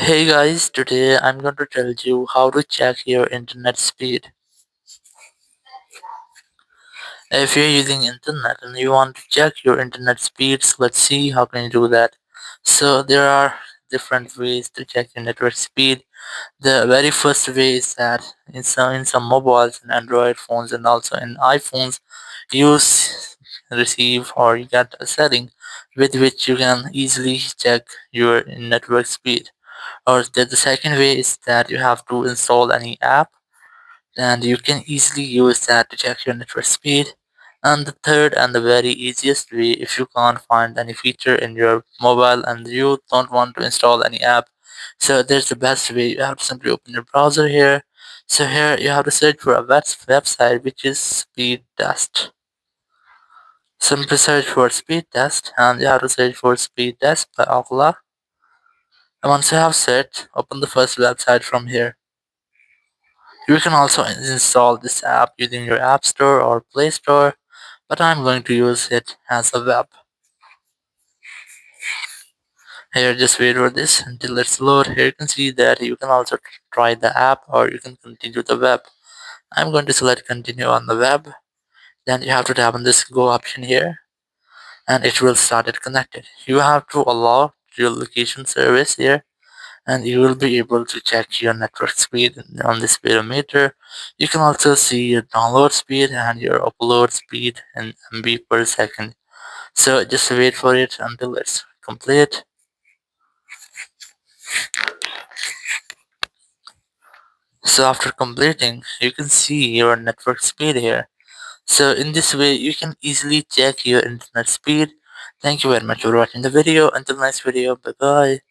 Hey guys, today I'm going to tell you how to check your internet speed. If you're using internet and you want to check your internet speeds, let's see how can you do that. So there are different ways to check your network speed. The very first way is that in some mobiles and Android phones and also in iPhones, use receive or you get a setting with which you can easily check your network speed. Or the second way is that you have to install any app and you can easily use that to check your network speed. And the third and the very easiest way, if you can't find any feature in your mobile and you don't want to install any app, so there's the best way. You have to simply open your browser here. So here you have to search for a website which is speed test. Simply search for speed test and you have to search for speed test by Okla. And once you have searched, open the first website from here. You can also install this app using your App Store or Play Store, but I'm going to use it as a web. Here, just wait for this until it's load. Here you can see that you can also try the app or you can continue the web. I'm going to select continue on the web. Then you have to tap on this go option here and it will start it connected. You have to allow your location service here and you will be able to check your network speed on this speedometer. You can also see your download speed and your upload speed in MB per second. So just wait for it until it's complete. So after completing, you can see your network speed here. So in this way, you can easily check your internet speed. Thank you very much for watching the video. Until next video, bye bye.